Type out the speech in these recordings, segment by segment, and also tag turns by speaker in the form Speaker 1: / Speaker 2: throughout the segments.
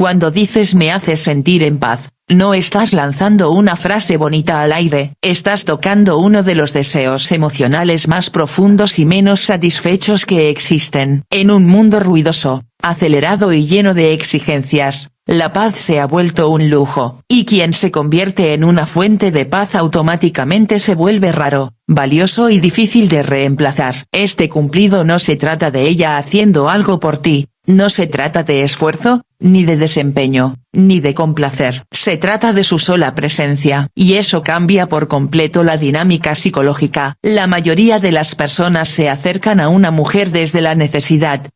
Speaker 1: Cuando dices me haces sentir en paz, no estás lanzando una frase bonita al aire, estás tocando uno de los deseos emocionales más profundos y menos satisfechos que existen. En un mundo ruidoso, acelerado y lleno de exigencias, la paz se ha vuelto un lujo, y quien se convierte en una fuente de paz automáticamente se vuelve raro, valioso y difícil de reemplazar. Este cumplido no se trata de ella haciendo algo por ti, no se trata de esfuerzo, ni de desempeño, ni de complacer. Se trata de su sola presencia. Y eso cambia por completo la dinámica psicológica. La mayoría de las personas se acercan a una mujer desde la necesidad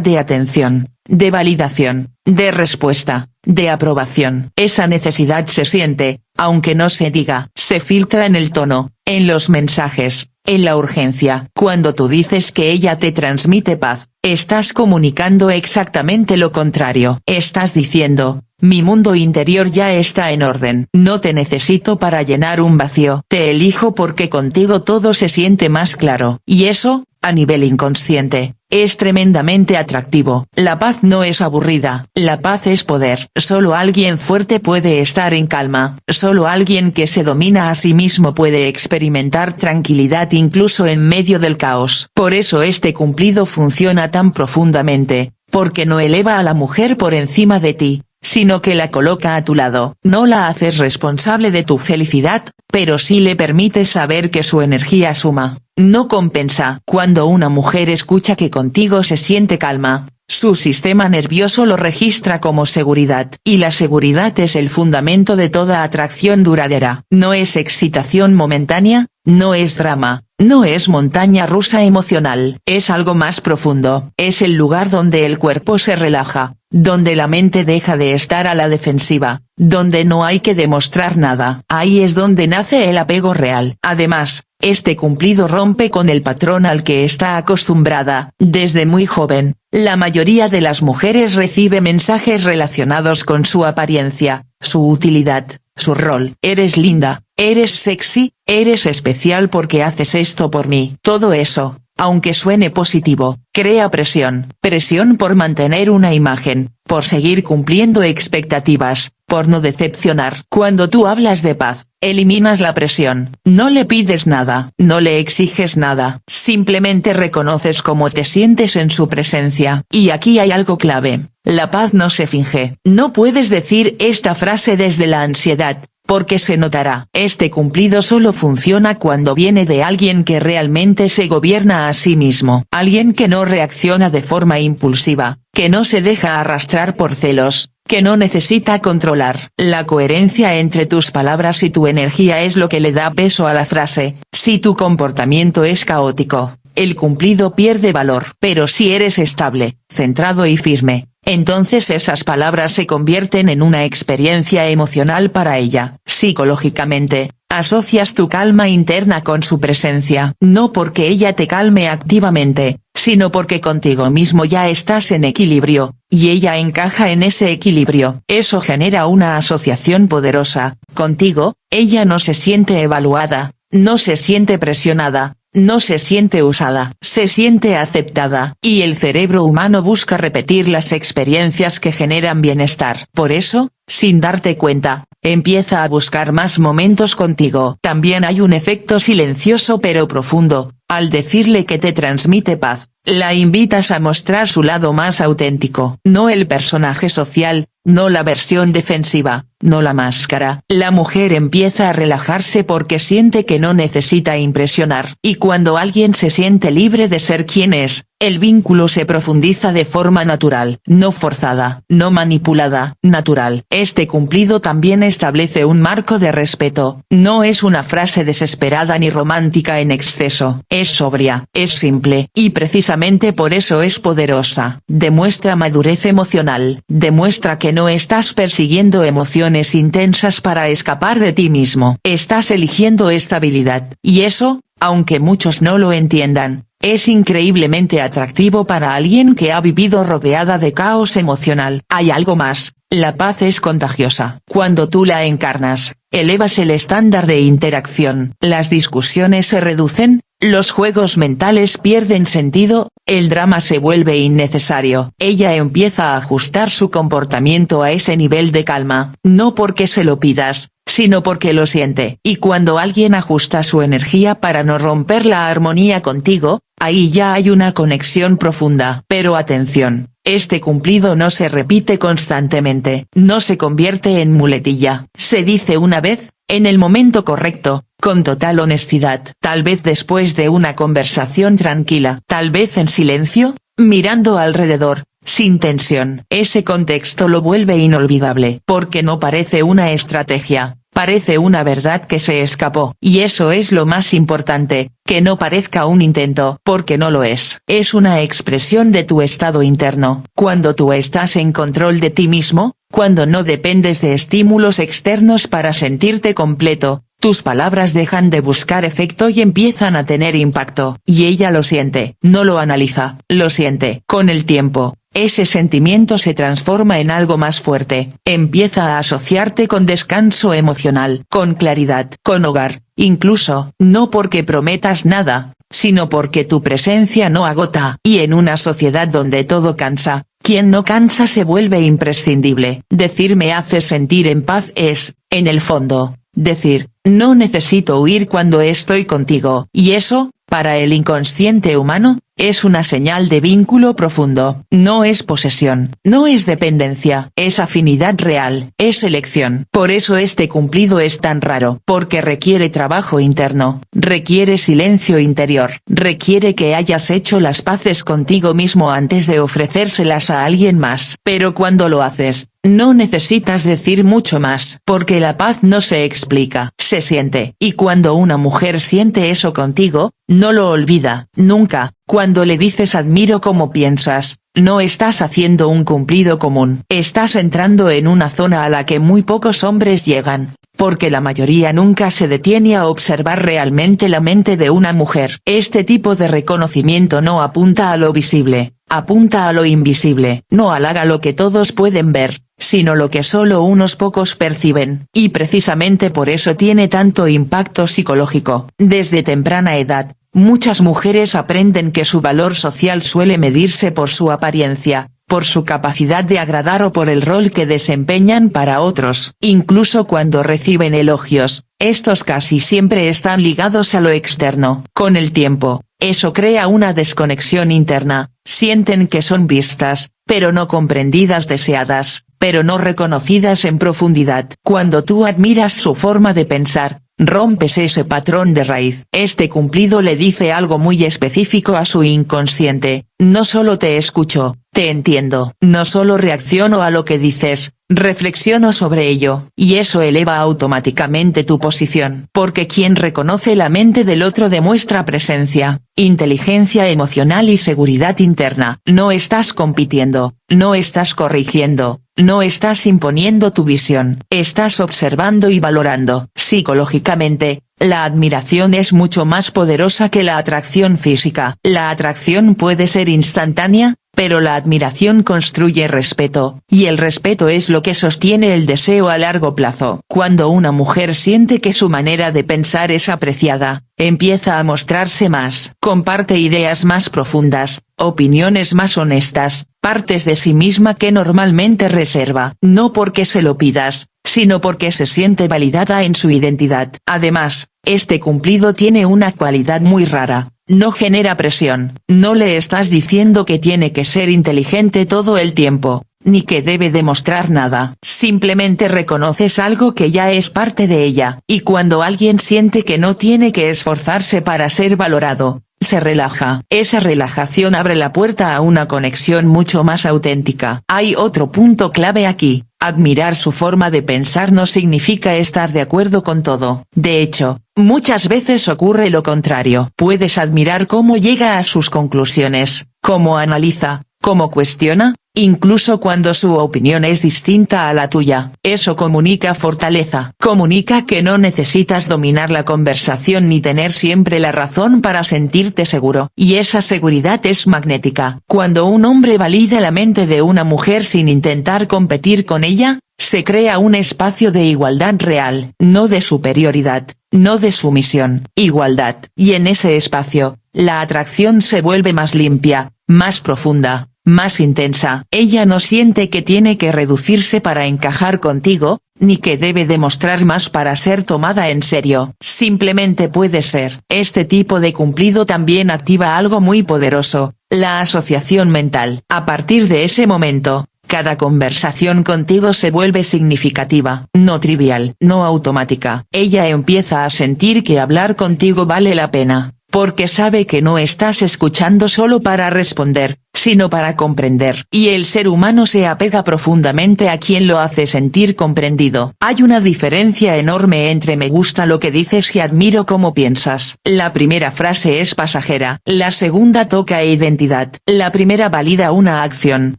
Speaker 1: de atención, de validación, de respuesta, de aprobación. Esa necesidad se siente, aunque no se diga, se filtra en el tono, en los mensajes, en la urgencia. Cuando tú dices que ella te transmite paz, estás comunicando exactamente lo contrario. Estás diciendo, mi mundo interior ya está en orden. No te necesito para llenar un vacío. Te elijo porque contigo todo se siente más claro. Y eso, a nivel inconsciente, es tremendamente atractivo. La paz no es aburrida, la paz es poder. Solo alguien fuerte puede estar en calma, solo alguien que se domina a sí mismo puede experimentar tranquilidad incluso en medio del caos. Por eso este cumplido funciona tan profundamente, porque no eleva a la mujer por encima de ti, sino que la coloca a tu lado. No la haces responsable de tu felicidad, pero sí le permites saber que su energía suma, no compensa. Cuando una mujer escucha que contigo se siente calma, su sistema nervioso lo registra como seguridad. Y la seguridad es el fundamento de toda atracción duradera. No es excitación momentánea, no es drama, no es montaña rusa emocional. Es algo más profundo. Es el lugar donde el cuerpo se relaja, donde la mente deja de estar a la defensiva, donde no hay que demostrar nada. Ahí es donde nace el apego real. Además, este cumplido rompe con el patrón al que está acostumbrada. Desde muy joven, la mayoría de las mujeres recibe mensajes relacionados con su apariencia, su utilidad, su rol. Eres linda, eres sexy, eres especial porque haces esto por mí. Todo eso, aunque suene positivo, crea presión. Presión por mantener una imagen, por seguir cumpliendo expectativas, por no decepcionar. Cuando tú hablas de paz, eliminas la presión. No le pides nada, no le exiges nada. Simplemente reconoces cómo te sientes en su presencia. Y aquí hay algo clave. La paz no se finge. No puedes decir esta frase desde la ansiedad, porque se notará. Este cumplido solo funciona cuando viene de alguien que realmente se gobierna a sí mismo. Alguien que no reacciona de forma impulsiva, que no se deja arrastrar por celos, que no necesita controlar. La coherencia entre tus palabras y tu energía es lo que le da peso a la frase. Si tu comportamiento es caótico, el cumplido pierde valor. Pero si eres estable, centrado y firme, entonces esas palabras se convierten en una experiencia emocional para ella. Psicológicamente, asocias tu calma interna con su presencia. No porque ella te calme activamente, sino porque contigo mismo ya estás en equilibrio, y ella encaja en ese equilibrio. Eso genera una asociación poderosa. Contigo, ella no se siente evaluada, no se siente presionada, no se siente usada, se siente aceptada. Y el cerebro humano busca repetir las experiencias que generan bienestar. Por eso, sin darte cuenta, empieza a buscar más momentos contigo. También hay un efecto silencioso pero profundo. Al decirle que te transmite paz, la invitas a mostrar su lado más auténtico. No el personaje social, no la versión defensiva, no la máscara. La mujer empieza a relajarse porque siente que no necesita impresionar. Y cuando alguien se siente libre de ser quien es, el vínculo se profundiza de forma natural, no forzada, no manipulada, natural. Este cumplido también establece un marco de respeto. No es una frase desesperada ni romántica en exceso. Es sobria, es simple, y precisamente por eso es poderosa. Demuestra madurez emocional, demuestra que no estás persiguiendo emociones intensas para escapar de ti mismo. Estás eligiendo estabilidad. Y eso, aunque muchos no lo entiendan, es increíblemente atractivo para alguien que ha vivido rodeada de caos emocional. Hay algo más, la paz es contagiosa. Cuando tú la encarnas, elevas el estándar de interacción. Las discusiones se reducen, Los juegos mentales pierden sentido, el drama se vuelve innecesario. Ella empieza a ajustar su comportamiento a ese nivel de calma, no porque se lo pidas, sino porque lo siente. Y cuando alguien ajusta su energía para no romper la armonía contigo, ahí ya hay una conexión profunda. Pero atención, este cumplido no se repite constantemente, no se convierte en muletilla. Se dice una vez, en el momento correcto, con total honestidad. Tal vez después de una conversación tranquila. Tal vez en silencio, mirando alrededor, sin tensión. Ese contexto lo vuelve inolvidable. Porque no parece una estrategia, parece una verdad que se escapó. Y eso es lo más importante, que no parezca un intento. Porque no lo es. Es una expresión de tu estado interno. Cuando tú estás en control de ti mismo, cuando no dependes de estímulos externos para sentirte completo, tus palabras dejan de buscar efecto y empiezan a tener impacto. Y ella lo siente, no lo analiza, lo siente. Con el tiempo, ese sentimiento se transforma en algo más fuerte, empieza a asociarte con descanso emocional, con claridad, con hogar, incluso, no porque prometas nada, sino porque tu presencia no agota. Y en una sociedad donde todo cansa, quien no cansa se vuelve imprescindible. Decir me hace sentir en paz es, en el fondo, decir, no necesito huir cuando estoy contigo. Y eso, para el inconsciente humano, es una señal de vínculo profundo. No es posesión, no es dependencia, es afinidad real, es elección. Por eso este cumplido es tan raro. Porque requiere trabajo interno, requiere silencio interior, requiere que hayas hecho las paces contigo mismo antes de ofrecérselas a alguien más. Pero cuando lo haces, no necesitas decir mucho más. Porque la paz no se explica, se siente. Y cuando una mujer siente eso contigo, no lo olvida, nunca. Cuando le dices admiro cómo piensas, no estás haciendo un cumplido común. Estás entrando en una zona a la que muy pocos hombres llegan, porque la mayoría nunca se detiene a observar realmente la mente de una mujer. Este tipo de reconocimiento no apunta a lo visible, apunta a lo invisible. No halaga lo que todos pueden ver, sino lo que solo unos pocos perciben. Y precisamente por eso tiene tanto impacto psicológico. Desde temprana edad, muchas mujeres aprenden que su valor social suele medirse por su apariencia, por su capacidad de agradar o por el rol que desempeñan para otros. Incluso cuando reciben elogios, estos casi siempre están ligados a lo externo. Con el tiempo, eso crea una desconexión interna, sienten que son vistas, pero no comprendidas, deseadas, pero no reconocidas en profundidad. Cuando tú admiras su forma de pensar, rompes ese patrón de raíz. Este cumplido le dice algo muy específico a su inconsciente, no solo te escucho, te entiendo. No solo reacciono a lo que dices, reflexiono sobre ello. Y eso eleva automáticamente tu posición. Porque quien reconoce la mente del otro demuestra presencia, inteligencia emocional y seguridad interna. No estás compitiendo, no estás corrigiendo, no estás imponiendo tu visión, estás observando y valorando. Psicológicamente, la admiración es mucho más poderosa que la atracción física. La atracción puede ser instantánea, pero la admiración construye respeto, y el respeto es lo que sostiene el deseo a largo plazo. Cuando una mujer siente que su manera de pensar es apreciada, empieza a mostrarse más, comparte ideas más profundas, opiniones más honestas, partes de sí misma que normalmente reserva. No porque se lo pidas, sino porque se siente validada en su identidad. Además, este cumplido tiene una cualidad muy rara. No genera presión, no le estás diciendo que tiene que ser inteligente todo el tiempo, ni que debe demostrar nada. Simplemente reconoces algo que ya es parte de ella. Y cuando alguien siente que no tiene que esforzarse para ser valorado, se relaja. Esa relajación abre la puerta a una conexión mucho más auténtica. Hay otro punto clave aquí. Admirar su forma de pensar no significa estar de acuerdo con todo. De hecho, muchas veces ocurre lo contrario. Puedes admirar cómo llega a sus conclusiones, cómo analiza, cómo cuestiona, incluso cuando su opinión es distinta a la tuya. Eso comunica fortaleza. Comunica que no necesitas dominar la conversación ni tener siempre la razón para sentirte seguro. Y esa seguridad es magnética. Cuando un hombre valida la mente de una mujer sin intentar competir con ella, Se crea un espacio de igualdad real, no de superioridad, no de sumisión, igualdad. Y en ese espacio, la atracción se vuelve más limpia, más profunda, más intensa. Ella no siente que tiene que reducirse para encajar contigo, ni que debe demostrar más para ser tomada en serio. Simplemente puede ser. Este tipo de cumplido también activa algo muy poderoso, la asociación mental. A partir de ese momento, cada conversación contigo se vuelve significativa, no trivial, no automática. Ella empieza a sentir que hablar contigo vale la pena, porque sabe que no estás escuchando solo para responder, sino para comprender. Y el ser humano se apega profundamente a quien lo hace sentir comprendido. Hay una diferencia enorme entre me gusta lo que dices y admiro cómo piensas. La primera frase es pasajera, la segunda toca identidad. La primera valida una acción,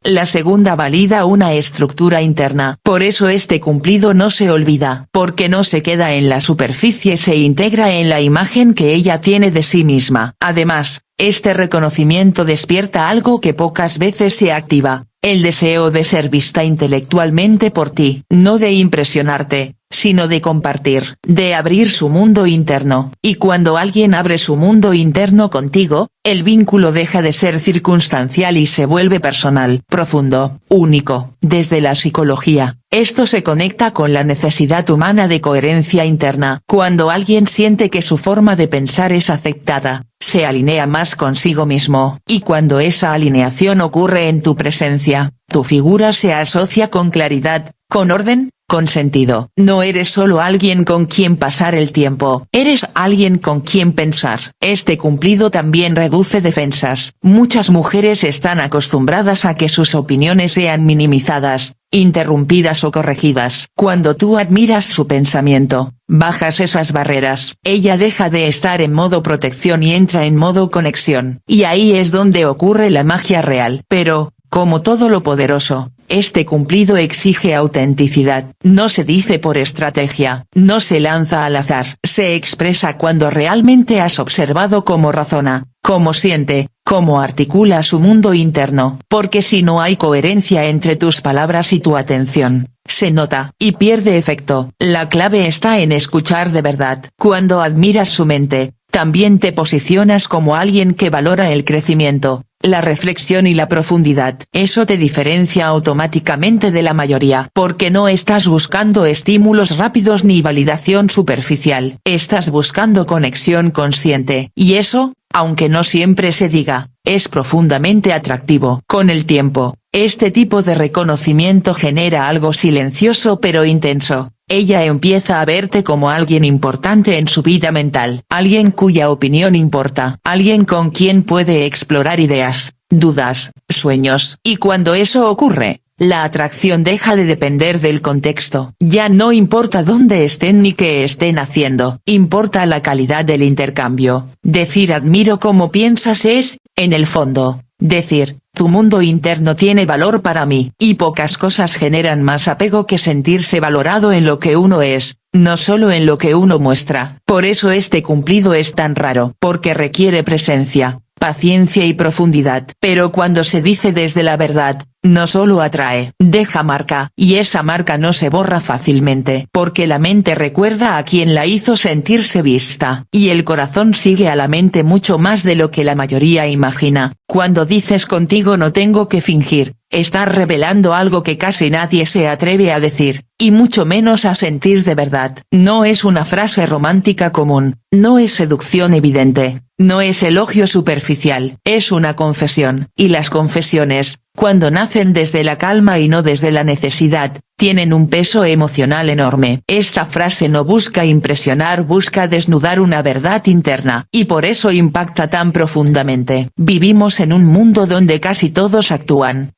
Speaker 1: la segunda valida una estructura interna. Por eso este cumplido no se olvida, porque no se queda en la superficie, se integra en la imagen que ella tiene de sí misma. Además, este reconocimiento despierta algo que pocas veces se activa, el deseo de ser vista intelectualmente por ti, no de impresionarte, sino de compartir, de abrir su mundo interno. Y cuando alguien abre su mundo interno contigo, el vínculo deja de ser circunstancial y se vuelve personal, profundo, único. Desde la psicología, esto se conecta con la necesidad humana de coherencia interna. Cuando alguien siente que su forma de pensar es aceptada, se alinea más consigo mismo. Y cuando esa alineación ocurre en tu presencia, tu figura se asocia con claridad, con orden, con sentido. No eres solo alguien con quien pasar el tiempo, eres alguien con quien pensar. Este cumplido también reduce defensas. Muchas mujeres están acostumbradas a que sus opiniones sean minimizadas, interrumpidas o corregidas. Cuando tú admiras su pensamiento, bajas esas barreras. Ella deja de estar en modo protección y entra en modo conexión. Y ahí es donde ocurre la magia real. Pero, como todo lo poderoso, este cumplido exige autenticidad. No se dice por estrategia, no se lanza al azar. Se expresa cuando realmente has observado cómo razona, cómo siente, cómo articula su mundo interno. Porque si no hay coherencia entre tus palabras y tu atención, se nota, y pierde efecto. La clave está en escuchar de verdad. Cuando admiras su mente, también te posicionas como alguien que valora el crecimiento, la reflexión y la profundidad. Eso te diferencia automáticamente de la mayoría, porque no estás buscando estímulos rápidos ni validación superficial. Estás buscando conexión consciente. Y eso, aunque no siempre se diga, es profundamente atractivo. Con el tiempo, este tipo de reconocimiento genera algo silencioso pero intenso. Ella empieza a verte como alguien importante en su vida mental, alguien cuya opinión importa, alguien con quien puede explorar ideas, dudas, sueños. Y cuando eso ocurre, la atracción deja de depender del contexto. Ya no importa dónde estén ni qué estén haciendo, importa la calidad del intercambio. Decir admiro cómo piensas es, en el fondo, decir, tu mundo interno tiene valor para mí. Y pocas cosas generan más apego que sentirse valorado en lo que uno es, no solo en lo que uno muestra. Por eso este cumplido es tan raro, porque requiere presencia, paciencia y profundidad. Pero cuando se dice desde la verdad, no solo atrae, deja marca. Y esa marca no se borra fácilmente, porque la mente recuerda a quien la hizo sentirse vista. Y el corazón sigue a la mente mucho más de lo que la mayoría imagina. Cuando dices contigo no tengo que fingir, estás revelando algo que casi nadie se atreve a decir, y mucho menos a sentir de verdad. No es una frase romántica común, no es seducción evidente, no es elogio superficial, es una confesión. Y las confesiones, cuando nacen desde la calma y no desde la necesidad, tienen un peso emocional enorme. Esta frase no busca impresionar, busca desnudar una verdad interna, y por eso impacta tan profundamente. Vivimos en un mundo donde casi todos actúan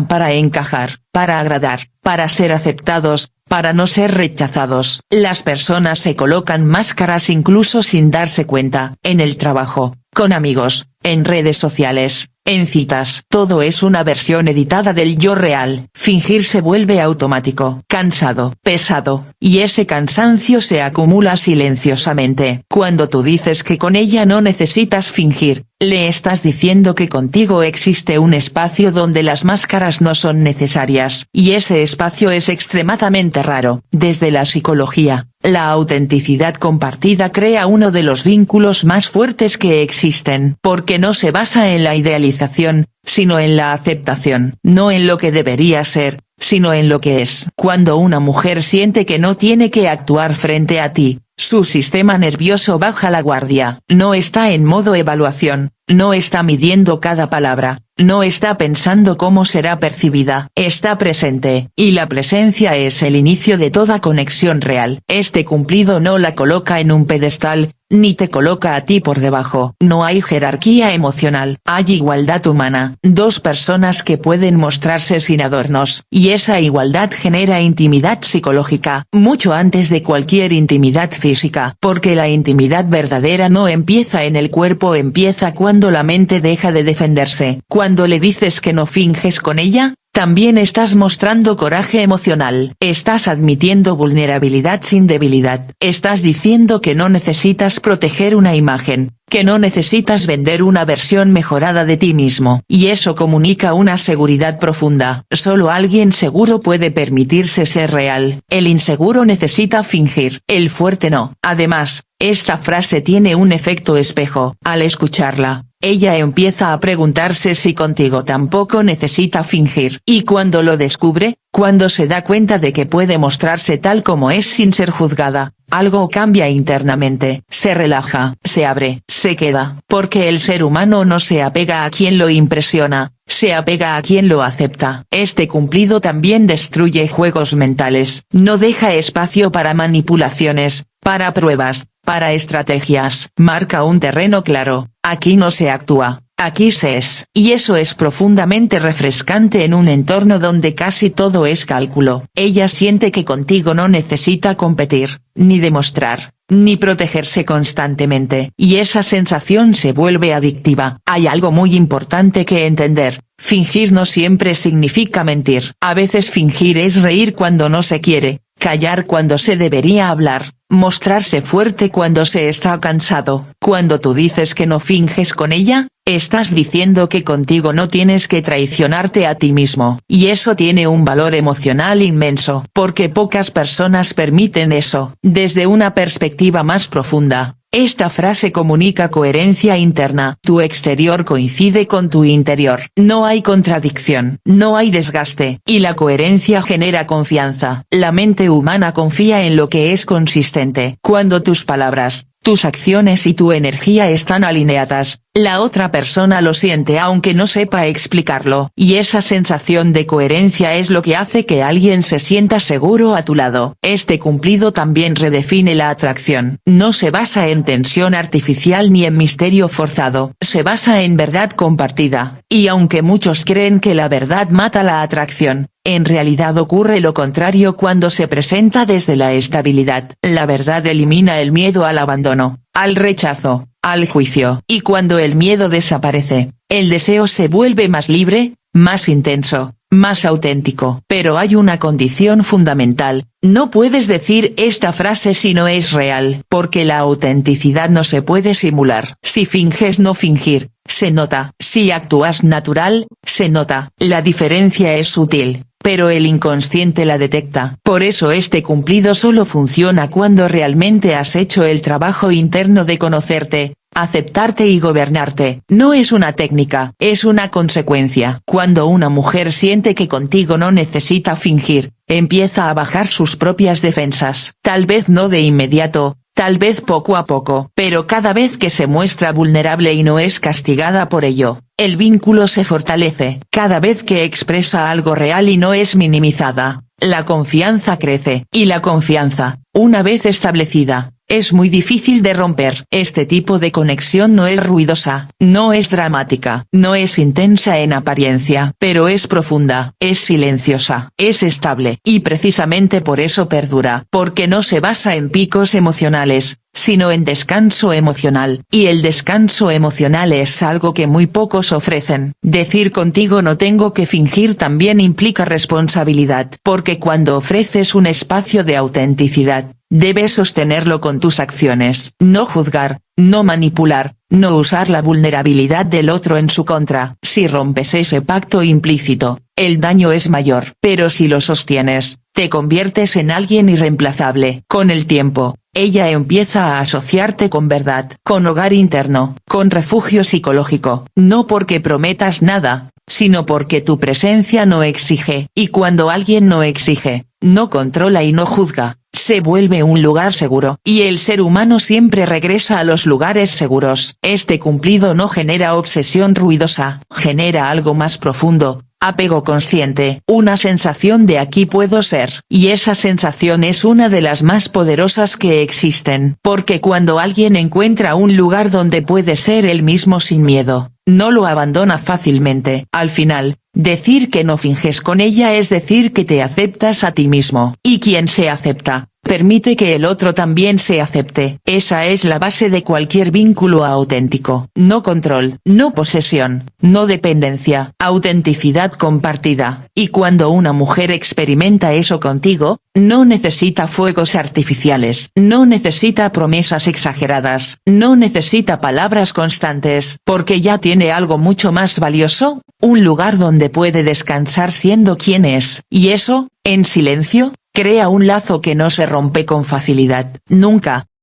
Speaker 1: para encajar, para agradar, para ser aceptados, para no ser rechazados. Las personas se colocan máscaras incluso sin darse cuenta, en el trabajo, con amigos, en redes sociales, en citas. Todo es una versión editada del yo real. Fingir se vuelve automático, cansado, pesado, y ese cansancio se acumula silenciosamente. Cuando tú dices que con ella no necesitas fingir, Le estás diciendo que contigo existe un espacio donde las máscaras no son necesarias. Y ese espacio es extremadamente raro. Desde la psicología, la autenticidad compartida crea uno de los vínculos más fuertes que existen. Porque no se basa en la idealización, sino en la aceptación. No en lo que debería ser, sino en lo que es. Cuando una mujer siente que no tiene que actuar frente a ti, su sistema nervioso baja la guardia. No está en modo evaluación, no está midiendo cada palabra, no está pensando cómo será percibida. Está presente, y la presencia es el inicio de toda conexión real. Este cumplido no la coloca en un pedestal, ni te coloca a ti por debajo. No hay jerarquía emocional. Hay igualdad humana. Dos personas que pueden mostrarse sin adornos. Y esa igualdad genera intimidad psicológica, mucho antes de cualquier intimidad física. Porque la intimidad verdadera no empieza en el cuerpo, empieza cuando la mente deja de defenderse. Cuando le dices que no finges con ella, también estás mostrando coraje emocional. Estás admitiendo vulnerabilidad sin debilidad. Estás diciendo que no necesitas proteger una imagen, que no necesitas vender una versión mejorada de ti mismo. Y eso comunica una seguridad profunda. Solo alguien seguro puede permitirse ser real. El inseguro necesita fingir. El fuerte no. Además, esta frase tiene un efecto espejo. Al escucharla, ella empieza a preguntarse si contigo tampoco necesita fingir. Y cuando lo descubre, cuando se da cuenta de que puede mostrarse tal como es sin ser juzgada, algo cambia internamente. Se relaja, se abre, se queda. Porque el ser humano no se apega a quien lo impresiona, se apega a quien lo acepta. Este cumplido también destruye juegos mentales. No deja espacio para manipulaciones, para pruebas, para estrategias. Marca un terreno claro. Aquí no se actúa, aquí se es. Y eso es profundamente refrescante en un entorno donde casi todo es cálculo. Ella siente que contigo no necesita competir, ni demostrar, ni protegerse constantemente. Y esa sensación se vuelve adictiva. Hay algo muy importante que entender. Fingir no siempre significa mentir. A veces fingir es reír cuando no se quiere, callar cuando se debería hablar, mostrarse fuerte cuando se está cansado. Cuando tú dices que no finges con ella, estás diciendo que contigo no tienes que traicionarte a ti mismo. Y eso tiene un valor emocional inmenso. Porque pocas personas permiten eso. Desde una perspectiva más profunda, esta frase comunica coherencia interna. Tu exterior coincide con tu interior. No hay contradicción, no hay desgaste. Y la coherencia genera confianza. La mente humana confía en lo que es consistente. Cuando tus palabras, tus acciones y tu energía están alineadas, la otra persona lo siente aunque no sepa explicarlo. Y esa sensación de coherencia es lo que hace que alguien se sienta seguro a tu lado. Este cumplido también redefine la atracción. No se basa en tensión artificial ni en misterio forzado. Se basa en verdad compartida. Y aunque muchos creen que la verdad mata la atracción, en realidad ocurre lo contrario cuando se presenta desde la estabilidad. La verdad elimina el miedo al abandono, al rechazo, al juicio. Y cuando el miedo desaparece, el deseo se vuelve más libre, más intenso, más auténtico. Pero hay una condición fundamental: no puedes decir esta frase si no es real. Porque la autenticidad no se puede simular. Si finges no fingir, se nota. Si actúas natural, se nota. La diferencia es sutil, pero el inconsciente la detecta. Por eso este cumplido solo funciona cuando realmente has hecho el trabajo interno de conocerte, aceptarte y gobernarte. No es una técnica, es una consecuencia. Cuando una mujer siente que contigo no necesita fingir, empieza a bajar sus propias defensas. Tal vez no de inmediato, tal vez poco a poco. Pero cada vez que se muestra vulnerable y no es castigada por ello, el vínculo se fortalece. Cada vez que expresa algo real y no es minimizada, la confianza crece. Y la confianza, una vez establecida, es muy difícil de romper. Este tipo de conexión no es ruidosa, no es dramática, no es intensa en apariencia, pero es profunda, es silenciosa, es estable. Y precisamente por eso perdura. Porque no se basa en picos emocionales, sino en descanso emocional. Y el descanso emocional es algo que muy pocos ofrecen. Decir contigo no tengo que fingir también implica responsabilidad. Porque cuando ofreces un espacio de autenticidad, debes sostenerlo con tus acciones. No juzgar, no manipular, no usar la vulnerabilidad del otro en su contra. Si rompes ese pacto implícito, el daño es mayor. Pero si lo sostienes, te conviertes en alguien irreemplazable. Con el tiempo, ella empieza a asociarte con verdad, con hogar interno, con refugio psicológico. No porque prometas nada, sino porque tu presencia no exige. Y cuando alguien no exige, no controla y no juzga, se vuelve un lugar seguro. Y el ser humano siempre regresa a los lugares seguros. Este cumplido no genera obsesión ruidosa, genera algo más profundo. Apego consciente, una sensación de aquí puedo ser. Y esa sensación es una de las más poderosas que existen. Porque cuando alguien encuentra un lugar donde puede ser él mismo sin miedo, no lo abandona fácilmente. Al final, decir que no finges con ella es decir que te aceptas a ti mismo. Y quien se acepta, permite que el otro también se acepte. Esa es la base de cualquier vínculo auténtico. No control, no posesión, no dependencia, autenticidad compartida. Y cuando una mujer experimenta eso contigo, no necesita fuegos artificiales, no necesita promesas exageradas, no necesita palabras constantes, porque ya tiene algo mucho más valioso, un lugar donde puede descansar siendo quien es. Y eso, en silencio, crea un lazo que no se rompe con facilidad. Nunca.